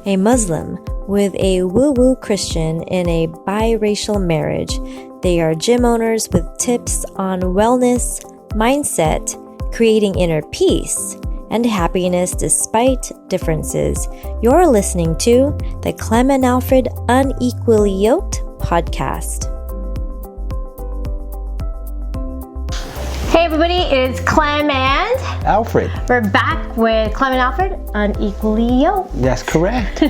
a Muslim with a woo-woo Christian in a biracial marriage. They are gym owners with tips on wellness, mindset, creating inner peace, and happiness despite differences. You're listening to the Clem Alfred Unequally Yoked podcast. Hey everybody, it's Clem and Alfred. We're back with Clem and Alfred Unequally Yoked. That's correct. All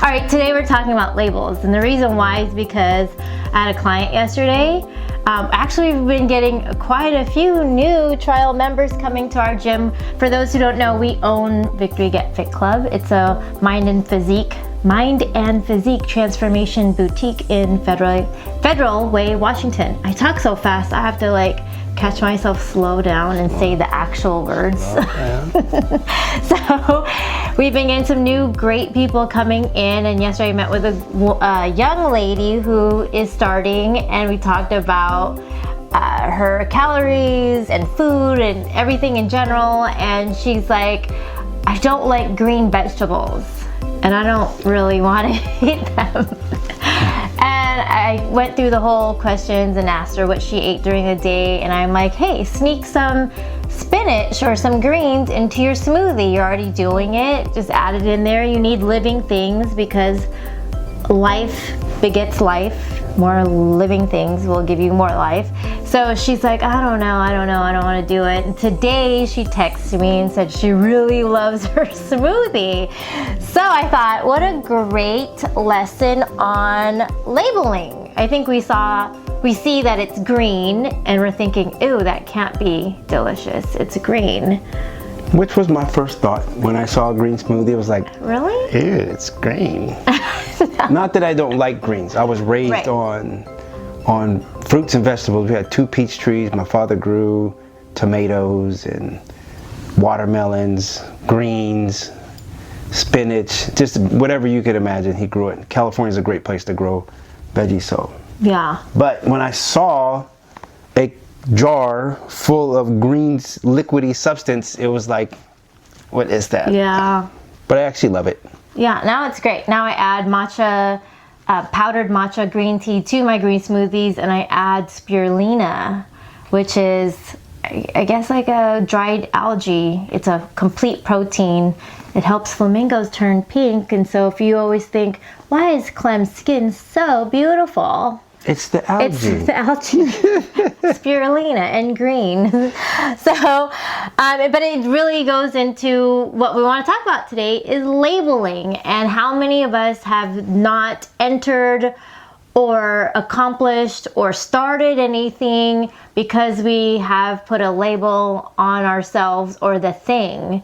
right, today we're talking about labels, and the reason why is because I had a client yesterday. Actually, we've been getting quite a few new trial members coming to our gym. For those who don't know, we own Victory Get Fit Club. It's a mind and physique transformation boutique in Federal Way, Washington. I talk so fast, I have to catch myself, slow down, and say the actual words. So we've been getting some new great people coming in, and yesterday I met with a young lady who is starting, and we talked about her calories and food and everything in general, and she's like, I don't like green vegetables and I don't really want to eat them. And I went through the whole questions and asked her what she ate during the day, and I'm like, hey, sneak some spinach or some greens into your smoothie. You're already doing it, just add it in there. You need living things because life begets life. More living things will give you more life. So she's like, I don't want to do it. And today she texted me and said she really loves her smoothie. So I thought, what a great lesson on labeling. I think we see that it's green and we're thinking, ooh, that can't be delicious. It's green. Which was my first thought when I saw a green smoothie. It was like, really? Ew, it's green. Not that I don't like greens. I was raised on fruits and vegetables. We had 2 peach trees. My father grew tomatoes and watermelons, greens, spinach, just whatever you could imagine. He grew it. California is a great place to grow veggies. So yeah. But when I saw a jar full of green liquidy substance, it was like, what is that? Yeah. But I actually love it. Yeah, now it's great. Now I add matcha, powdered matcha green tea to my green smoothies, and I add spirulina, which is, I guess, like a dried algae. It's a complete protein. It helps flamingos turn pink, and so if you always think, why is Clem's skin so beautiful? It's the algae. It's the algae, spirulina and green. So, but it really goes into what we want to talk about today is labeling, and how many of us have not entered or accomplished or started anything because we have put a label on ourselves or the thing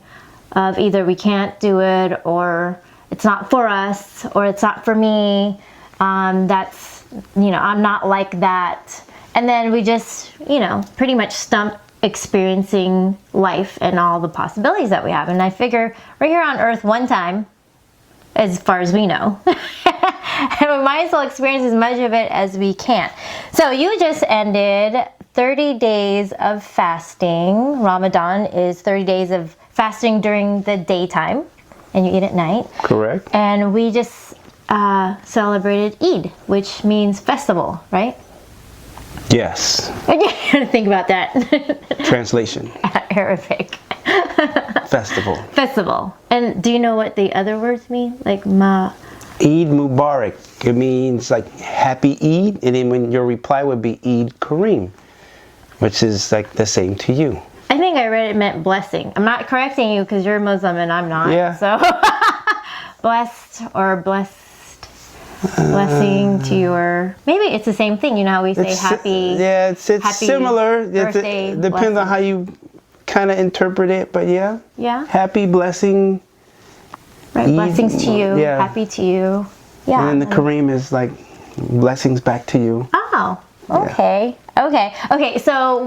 of either we can't do it, or it's not for us, or it's not for me. I'm not like that. And then we just, pretty much stump experiencing life and all the possibilities that we have. And I figure we're here on Earth one time, as far as we know. And we might as well experience as much of it as we can. So you just ended 30 days of fasting. Ramadan is 30 days of fasting during the daytime, and you eat at night. Correct. And we just celebrated Eid, which means festival, right? Yes. I gotta think about that. Translation. Arabic. Festival. And do you know what the other words mean? Like Eid Mubarak. It means like happy Eid, and then when your reply would be Eid Kareem, which is like the same to you. I think I read it meant blessing. I'm not correcting you because you're Muslim and I'm not. Yeah. So blessed or blessing to your, maybe it's the same thing. You know how we say happy. Yeah, it's happy similar. Birthday, it depends on how you kind of interpret it, but yeah. Yeah. Happy, blessing. Right, Eid, blessings to you. Yeah. Happy to you. Yeah. And then the Kareem is like blessings back to you. Oh, okay. Yeah. Okay. So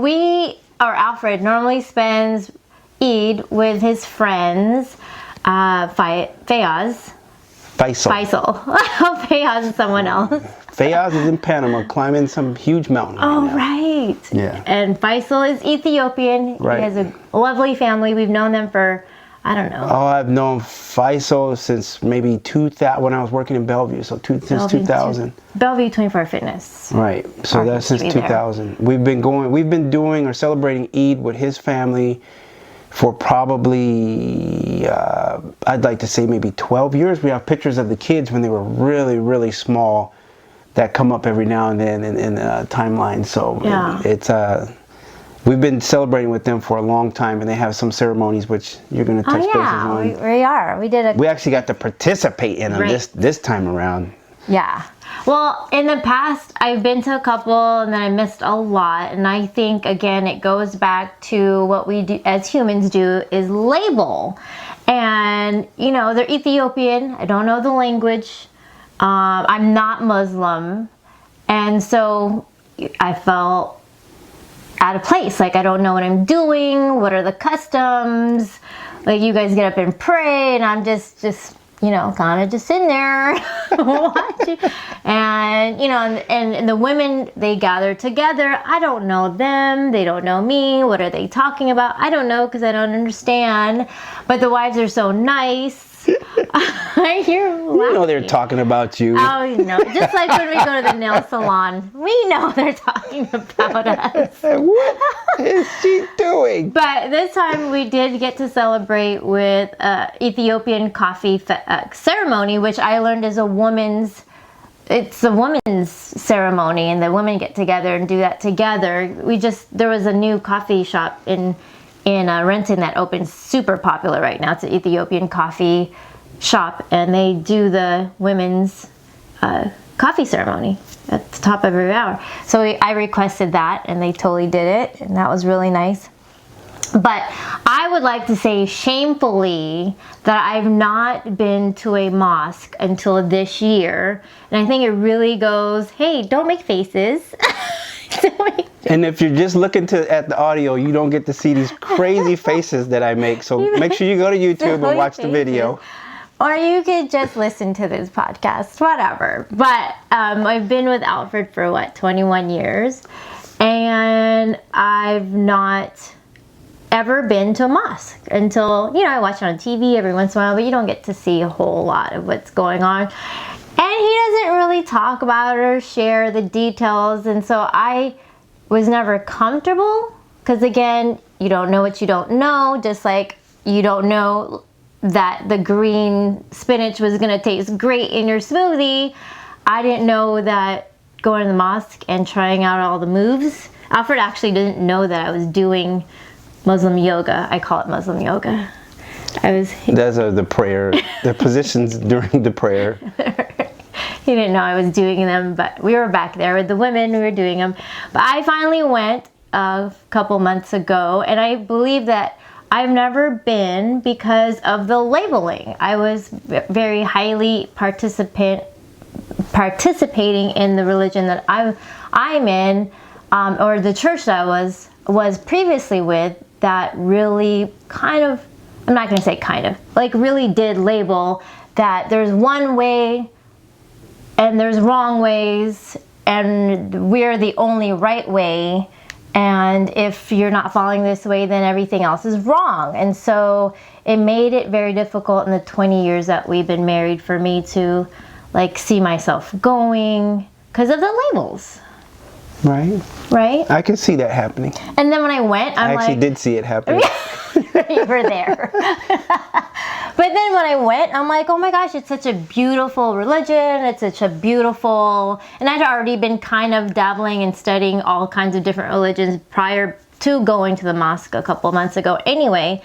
Alfred normally spends Eid with his friends, Faisal. Faisal is someone else. Faisal is in Panama climbing some huge mountain. Right. Yeah. And Faisal is Ethiopian. Right. He has a lovely family. We've known them for I don't know. Oh, I've known Faisal since maybe 2000, when I was working in Bellevue, so since 2000. Bellevue 24 Fitness. Right, so that's since 2000. We've been doing or celebrating Eid with his family for probably, I'd like to say maybe 12 years. We have pictures of the kids when they were really, really small that come up every now and then in the timeline. So yeah. it's we've been celebrating with them for a long time, and they have some ceremonies which you're going to touch bases on. We are. We actually got to participate in them this time around. Yeah. Well, in the past, I've been to a couple and then I missed a lot. And I think, again, it goes back to what we do as humans do is label. And, you know, they're Ethiopian. I don't know the language. I'm not Muslim. And so I felt out of place. Like, I don't know what I'm doing. What are the customs? Like, you guys get up and pray and I'm just you know, kind of just in there watching. And, you know, and the women, they gather together. I don't know them. They don't know me. What are they talking about? I don't know because I don't understand. But the wives are so nice. I hear laughing. You know they're talking about you. Oh, you know. Just like when we go to the nail salon. We know they're talking about us. What is she doing? But this time we did get to celebrate with Ethiopian coffee ceremony, which I learned is a woman's ceremony, and the women get together and do that together. There was a new coffee shop in Renton that opened, super popular right now. It's an Ethiopian coffee shop, and they do the women's coffee ceremony at the top of every hour. So I requested that, and they totally did it, and that was really nice. But I would like to say shamefully that I've not been to a mosque until this year, and I think it really goes, hey, don't make faces. And if you're just looking at the audio, you don't get to see these crazy faces that I make. So make sure you go to YouTube and watch the video. Or you could just listen to this podcast, whatever. But I've been with Alfred for 21 years. And I've not ever been to a mosque until, you know, I watch it on TV every once in a while, but you don't get to see a whole lot of what's going on. And he doesn't really talk about it or share the details. And so I was never comfortable because, again, you don't know what you don't know. Just like you don't know that the green spinach was going to taste great in your smoothie. I didn't know that going to the mosque and trying out all the moves. Alfred actually didn't know that I was doing Muslim yoga. I call it Muslim yoga. Those are the prayer, the positions during the prayer. He didn't know I was doing them, but we were back there with the women. We were doing them. But I finally went a couple months ago, and I believe that I've never been because of the labeling. I was very highly participating in the religion that I'm in, or the church that I was previously with, that really kind of, I'm not going to say kind of, like really did label that there's one way and there's wrong ways, and we're the only right way. And if you're not following this way, then everything else is wrong. And so it made it very difficult in the 20 years that we've been married for me to like see myself going because of the labels. Right? I can see that happening. And then when I went, I actually did see it happening. You were there. But then when I went, I'm like, oh my gosh, it's such a beautiful religion. It's such a beautiful, and I'd already been kind of dabbling and studying all kinds of different religions prior to going to the mosque a couple months ago anyway,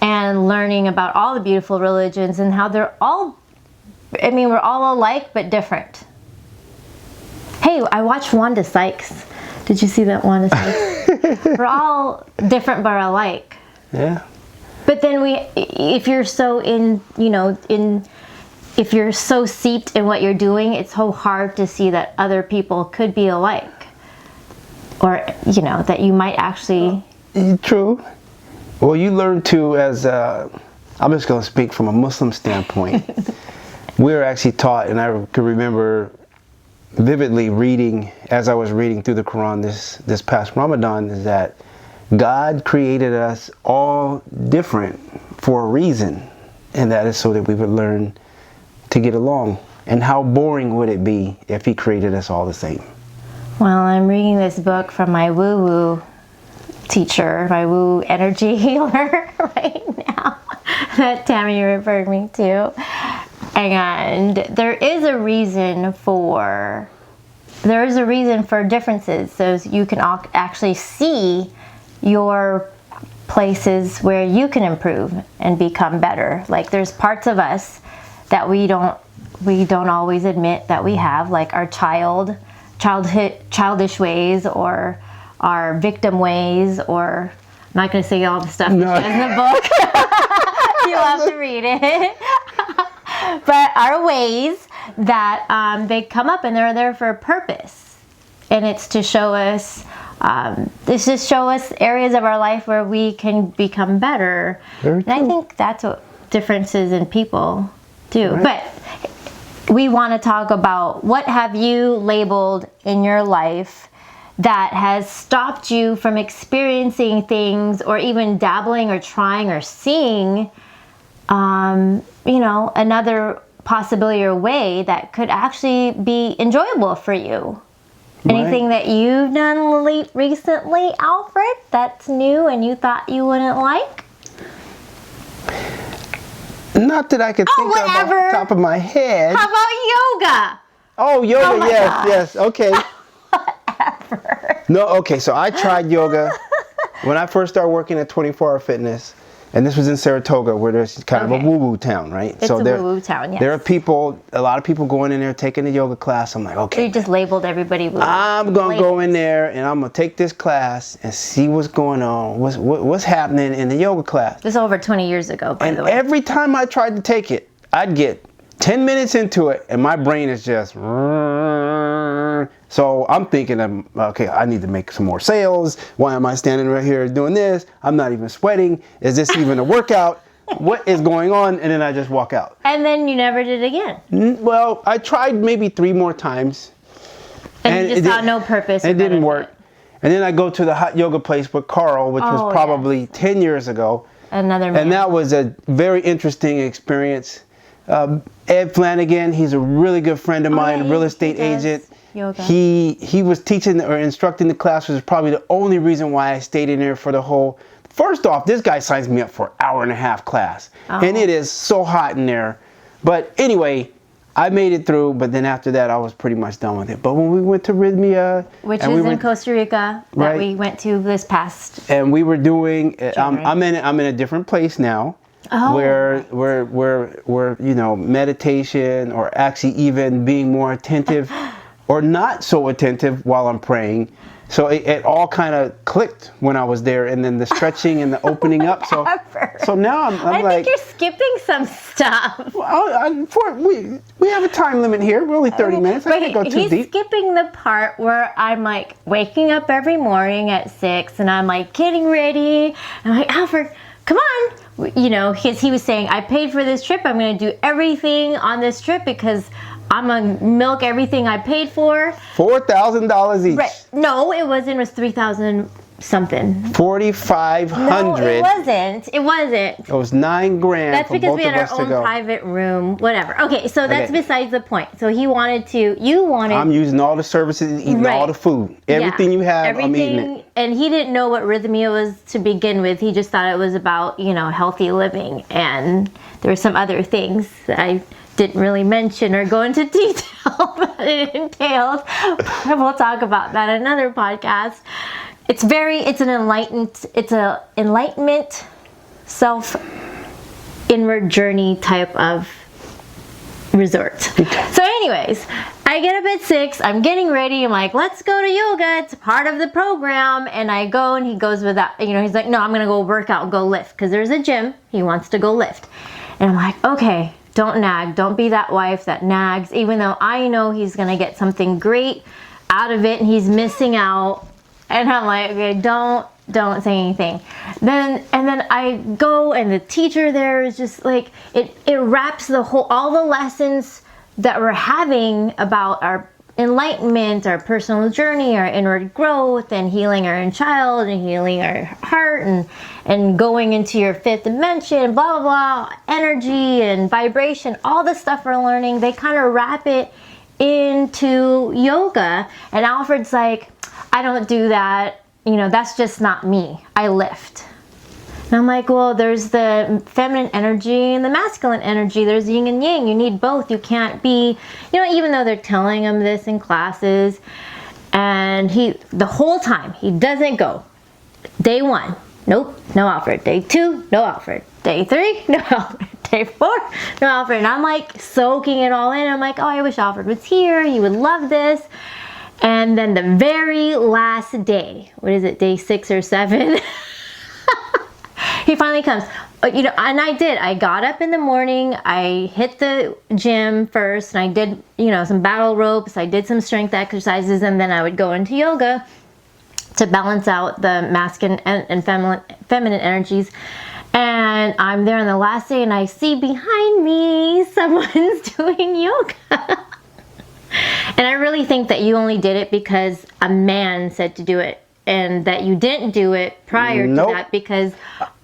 and learning about all the beautiful religions and how they're all, I mean, we're all alike but different. Hey, I watched Wanda Sykes. Did you see that Wanda Sykes? We're all different but alike. Yeah. But then if you're so if you're so seeped in what you're doing, it's so hard to see that other people could be alike. Or, you know, that you might actually... True. Well, you learn to, I'm just going to speak from a Muslim standpoint. We were actually taught, and I can remember vividly reading, as I was reading through the Quran this past Ramadan, is that God created us all different for a reason, and that is so that we would learn to get along. And how boring would it be if he created us all the same? Well, I'm reading this book from my woo-woo teacher, my woo energy healer right now that Tammy referred me to. And there is a reason for differences, so you can actually see your places where you can improve and become better. Like there's parts of us that we don't always admit that we have, like our childish ways, or our victim ways, or I'm not going to say all the stuff in the book. You'll have to read it. But our ways that they come up, and they're there for a purpose, and it's to show us areas of our life where we can become better. And I think that's what differences in people do. Right. But we want to talk about, what have you labeled in your life that has stopped you from experiencing things, or even dabbling or trying or seeing another possibility or way that could actually be enjoyable for you. Right. Anything that you've done recently, Alfred, that's new and you thought you wouldn't like? Not that I could think of off the top of my head. How about yoga? Oh, yoga, gosh. yes, okay. Whatever. No, okay, so I tried yoga when I first started working at 24 Hour Fitness. And this was in Saratoga, where there's kind of a woo-woo town, right? It's a woo-woo town, yes. There are a lot of people going in there taking a yoga class. I'm like, okay. So you just labeled everybody woo-woo. I'm going to go in there, and I'm going to take this class and see what's going on, what's happening in the yoga class. This is over 20 years ago, by the way. And every time I tried to take it, I'd get 10 minutes into it, and my brain is just... So I'm thinking, okay, I need to make some more sales. Why am I standing right here doing this? I'm not even sweating. Is this even a workout? What is going on? And then I just walk out. And then you never did it again? Well, I tried maybe 3 more times. And you just saw no purpose. It didn't work. And then I go to the hot yoga place with Carl, which was probably 10 years ago. Another man. And that was a very interesting experience. Ed Flanagan, he's a really good friend of mine, a real estate agent. Yoga. He was teaching or instructing the class, which is probably the only reason why I stayed in there for the whole. First off, this guy signs me up for an hour-and-a-half class, and it is so hot in there. But anyway, I made it through. But then after that, I was pretty much done with it. But when we went to Rhythmia, which is in Costa Rica, that we went to this past, and we were doing, I'm in a different place now. Where meditation, or actually even being more attentive or not so attentive while I'm praying. So it all kind of clicked when I was there, and then the stretching and the opening up. So now I'm I like, think you're skipping some stuff. We have a time limit here. We're only 30 minutes. I can't go too deep. He's skipping the part where I'm like waking up every morning at 6, and I'm like getting ready. I'm like, Alfred, come on. He was saying, I paid for this trip. I'm going to do everything on this trip because I'm going to milk everything I paid for. $4,000 each. Right. No, it wasn't. It was $3,000 something. $4,500. No, it wasn't. It wasn't. It was $9,000. That's because we had our own private room. Whatever. Okay, so that's besides the point. So you wanted. I'm using all the services, eating all the food. Everything you have, I'm eating it. And he didn't know what Rhythmia was to begin with. He just thought it was about, healthy living. And there were some other things that I didn't really mention or go into detail, but it entails. We'll talk about that in another podcast. It's an enlightenment, self-inward journey type of resort. So anyways, I get up at 6, I'm getting ready, I'm like, let's go to yoga, it's part of the program, and I go, and he goes with that, he's like, no, I'm gonna go work out and go lift, because there's a gym, he wants to go lift. And I'm like, okay, don't nag, don't be that wife that nags, even though I know he's gonna get something great out of it, and he's missing out. And I'm like, okay, don't say anything. Then I go, and the teacher there is just like, it wraps all the lessons that we're having about our enlightenment, our personal journey, our inward growth, and healing our inner child, and healing our heart, and going into your fifth dimension, blah, blah, blah, energy and vibration, all the stuff we're learning, they kind of wrap it into yoga. And Alfred's like, I don't do that. You know, that's just not me. I lift. And I'm like, well, there's the feminine energy and the masculine energy. There's yin and yang. You need both. You can't be, you know, even though they're telling him this in classes. And the whole time, he doesn't go. Day 1, nope, no Alfred. Day 2, no Alfred. Day 3, no Alfred. Day 4, no Alfred. And I'm like soaking it all in. I'm like, oh, I wish Alfred was here. He would love this. And then the very last day, what is it, day 6 or 7? He finally comes. You know, and I got up in the morning, I hit the gym first, and I did, you know, some battle ropes, I did some strength exercises, and then I would go into yoga to balance out the masculine and feminine energies. And I'm there on the last day, and I see behind me someone's doing yoga. And I really think that you only did it because a man said to do it, and that you didn't do it prior to that because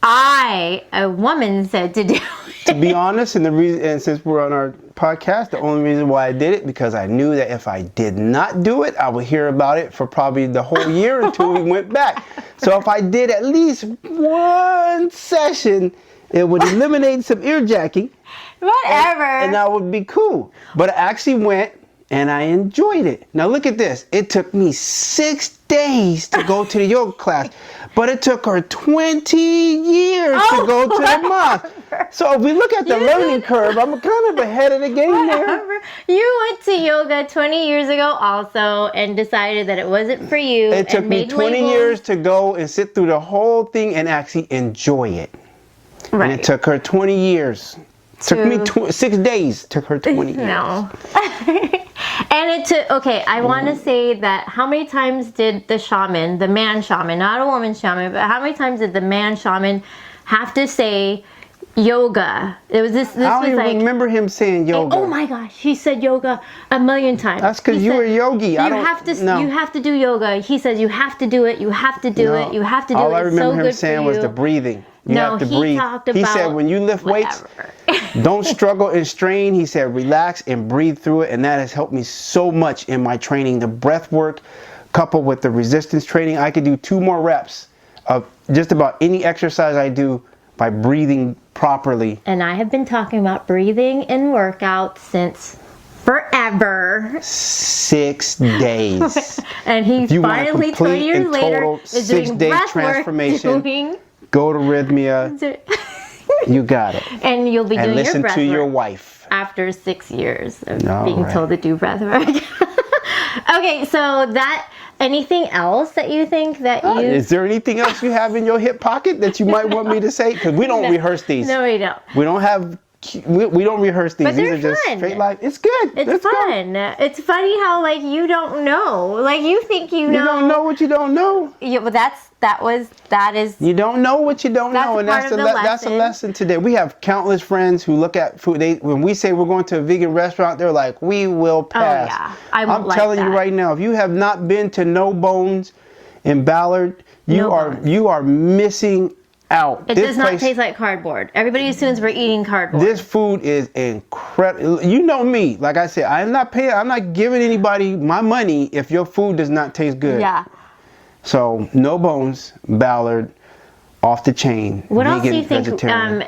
a woman said to do it. To be honest, and since we're on our podcast, the only reason why I did it, because I knew that if I did not do it, I would hear about it for probably the whole year until we went back. So if I did at least one session, it would eliminate some earjacking. Whatever. And that would be cool. But I actually went and I enjoyed it. Now look at this. It took me 6 days to go to the yoga class, but it took her 20 years to go to the mosque. So if we look at the learning curve, I'm kind of ahead of the game there. You went to yoga 20 years ago also and decided that it wasn't for you. It took me 20 years to go and sit through the whole thing and actually enjoy it. Right. And it took her 20 years. Took me 6 days. Took her 20 years. No. And it took, okay, I want to say that how many times did the shaman, the man shaman, not a woman shaman, but how many times did the man shaman have to say yoga? It was this I don't was even like, remember him saying yoga. Oh my gosh, he said yoga a million times. That's because you were a yogi. You have to do yoga. He says you have to do it, you have to do it, you have to do it. All I remember him saying was the breathing. You have to breathe. He said when you lift weights, don't struggle and strain. He said relax and breathe through it, and that has helped me so much in my training. The breath work coupled with the resistance training, I could do 2 more reps of just about any exercise I do by breathing properly. And I have been talking about breathing in workouts since forever. 6 days. And he finally 20 years later is doing breath work, go to Rhythmia. You got it. And you'll be doing your breath work. And listen to your wife. After 6 years of being told to do breath work. Okay, so anything else that you think that you... Is there anything else you have in your hip pocket that you might want me to say? Because we don't rehearse these. No, we don't. We don't have... We don't rehearse these. But these are just fun. Straight life. It's good. It's fun. It's funny how like you don't know. Like you think you know. You don't know what you don't know. Yeah, but that is. You don't know what you don't know, and that's a lesson today. We have countless friends who look at food. When we say we're going to a vegan restaurant, they're like, "We will pass." Oh yeah, I'm telling you right now. If you have not been to No Bones in Ballard, you are missing out. It does not taste like cardboard. Everybody assumes we're eating cardboard. This food is incredible. You know me. Like I said, I'm not giving anybody my money if your food does not taste good. Yeah. So, No Bones, Ballard, off the chain. What else do you think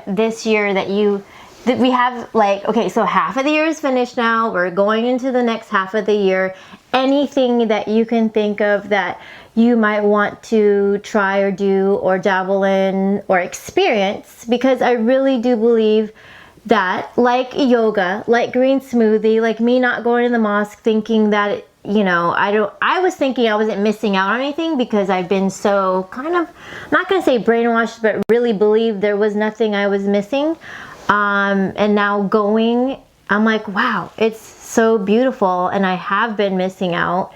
this year that we have, like, okay, so half of the year is finished now. We're going into the next half of the year. Anything that you can think of that you might want to try or do or dabble in or experience, because I really do believe that, like yoga, like Green Smoothie, like me not going to the mosque thinking that, I was thinking I wasn't missing out on anything because I've been so kind of, I'm not going to say brainwashed, but really believed there was nothing I was missing. And now going, I'm like, wow, it's so beautiful and I have been missing out.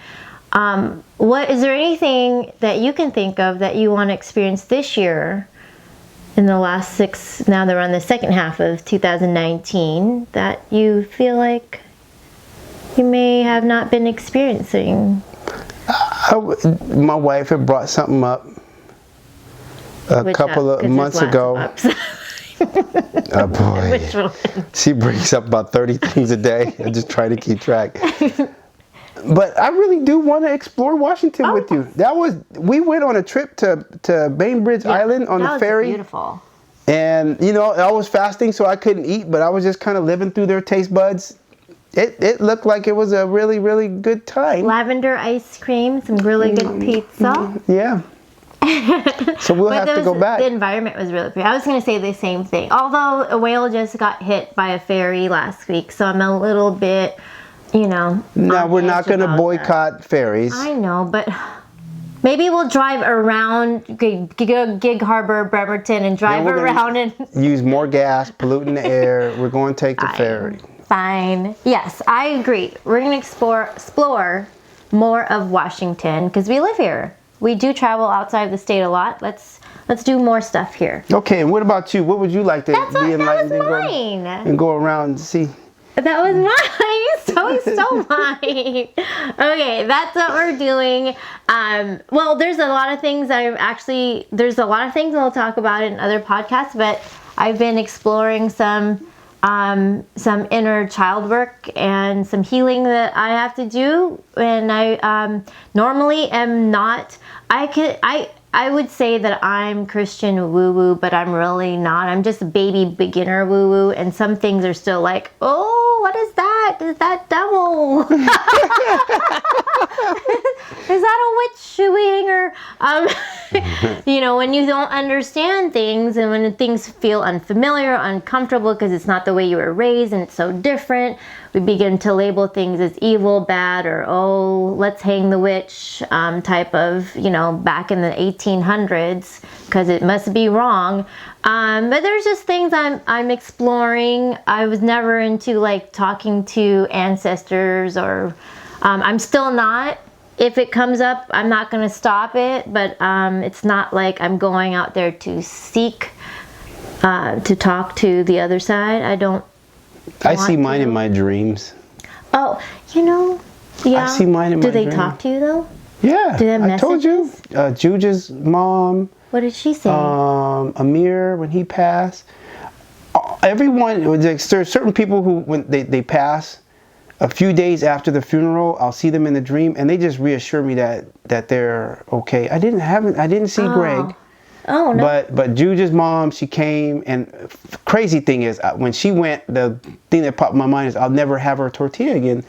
Is there anything that you can think of that you want to experience this year in the last 6, now that we're on the second half of 2019, that you feel like you may have not been experiencing? My wife had brought something up a couple of months ago. Oh boy. Which one? She brings up about 30 things a day. I just try to keep track. But I really do want to explore Washington with you. We went on a trip to Bainbridge Island on the ferry. Beautiful. And I was fasting, so I couldn't eat, but I was just kind of living through their taste buds. It looked like it was a really, really good time. Lavender ice cream, some really good pizza. Yeah. So we'll have to go back. The environment was really pretty. I was going to say the same thing. Although a whale just got hit by a ferry last week, so I'm a little bit, No, we're not going to boycott ferries. I know, but maybe we'll drive around Gig Harbor, Bremerton, and drive around and use more gas, polluting the air. We're going to take the ferry. Fine. Yes, I agree. We're going to explore more of Washington because we live here. We do travel outside of the state a lot. Let's do more stuff here. Okay, and what about you? What would you like to be enlightened and go around and see? That was mine. So he stole mine. Okay, that's what we're doing. Well, there's a lot of things we'll talk about in other podcasts, but I've been exploring some inner child work and some healing that I have to do, and I normally am not. I would say that I'm Christian woo-woo, but I'm really not. I'm just a baby beginner woo-woo, and some things are still like, oh, what is that? Is that devil? Is that a witch hanger? When you don't understand things and when things feel unfamiliar, uncomfortable because it's not the way you were raised and it's so different, we begin to label things as evil, bad, or let's hang the witch type of, back in the 1800s because it must be wrong. But there's just things I'm exploring. I was never into talking to ancestors or I'm still not. If it comes up, I'm not going to stop it, but it's not like I'm going out there to seek to talk to the other side. I see mine in my dreams. Oh, yeah. I see mine in my dreams. Do they talk to you though? Yeah. Do they have messages? I told you. Juja's mom. What did she say? Amir, when he passed. Everyone, there's certain people who, when they pass, a few days after the funeral, I'll see them in the dream, and they just reassure me that they're okay. I didn't see Greg. Oh no. But Juja's mom, she came, and crazy thing is, when she went, the thing that popped in my mind is I'll never have her tortilla again.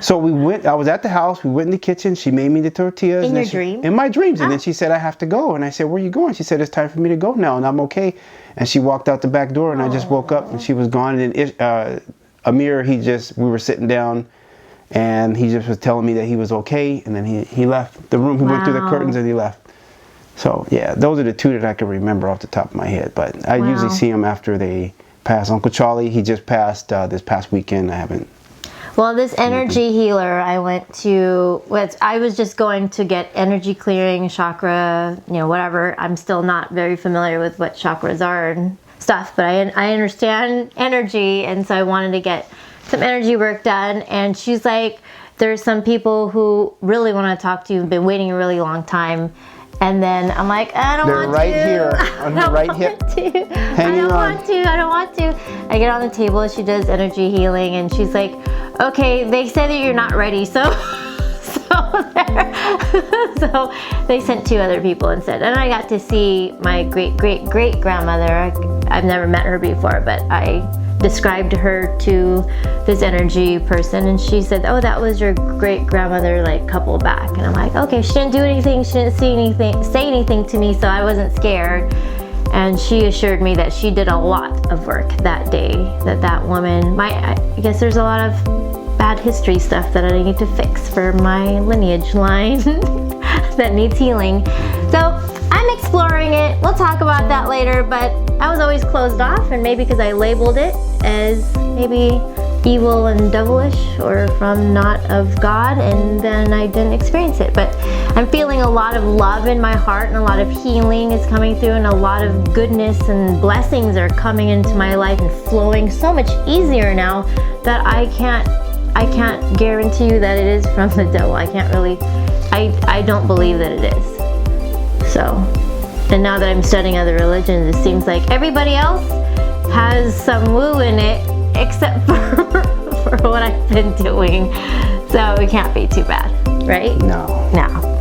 So we went. I was at the house. We went in the kitchen. She made me the tortillas. In your dream? In my dreams, and then she said I have to go, and I said, where are you going? She said it's time for me to go now, and I'm okay. And she walked out the back door, and I just woke up, and she was gone. And Amir, we were sitting down, and he just was telling me that he was okay, and then he left the room. He went through the curtains and he left. So yeah, those are the two that I can remember off the top of my head. But I usually see them after they pass. Uncle Charlie, he just passed this past weekend. I haven't. Well, this energy healer I went to, I was just going to get energy clearing, chakra, whatever. I'm still not very familiar with what chakras are and stuff, but I understand energy, and so I wanted to get some energy work done. And she's like, there's some people who really want to talk to you, have been waiting a really long time. And then I'm like, I don't want to. They're right here on her right hip. I don't want to. I get on the table, she does energy healing, and she's like, okay, they said that you're not ready, so they sent 2 other people instead. And I got to see my great-great-great-grandmother. I've never met her before, but I described her to this energy person, and she said, oh, that was your great-grandmother couple back. And I'm like, okay, she didn't do anything, she didn't say anything to me, so I wasn't scared. And she assured me that she did a lot of work that day, that woman, I guess there's a lot of bad history stuff that I need to fix for my lineage line that needs healing. So I'm exploring it. We'll talk about that later, but I was always closed off, and maybe because I labeled it as maybe evil and devilish or from not of God, and then I didn't experience it. But I'm feeling a lot of love in my heart, and a lot of healing is coming through, and a lot of goodness and blessings are coming into my life and flowing so much easier now that I can't I can't guarantee you that it is from the devil. I can't really, I don't believe that it is. So, and now that I'm studying other religions, it seems like everybody else has some woo in it, except for what I've been doing. So it can't be too bad, right? No.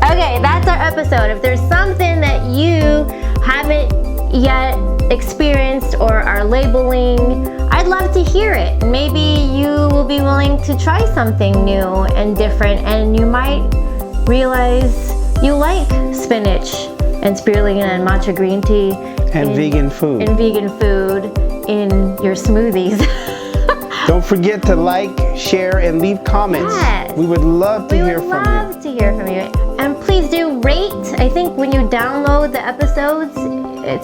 Okay, that's our episode. If there's something that you haven't yet experienced or are labeling, I'd love to hear it. Maybe you will be willing to try something new and different, and you might realize you like spinach and spirulina and matcha green tea And vegan food. And vegan food in your smoothies. Don't forget to like, share, and leave comments. Yes. We would love to hear from you. We would love to hear from you. And please do rate. I think when you download the episodes,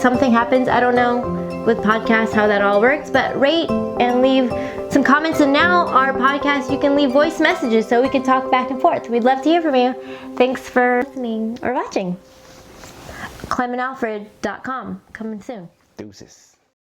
something happens. I don't know with podcasts how that all works, but rate and leave some comments. And now our podcast, you can leave voice messages so we can talk back and forth. We'd love to hear from you. Thanks for listening or watching. ClemandAlfred.com. Coming soon. Deuces.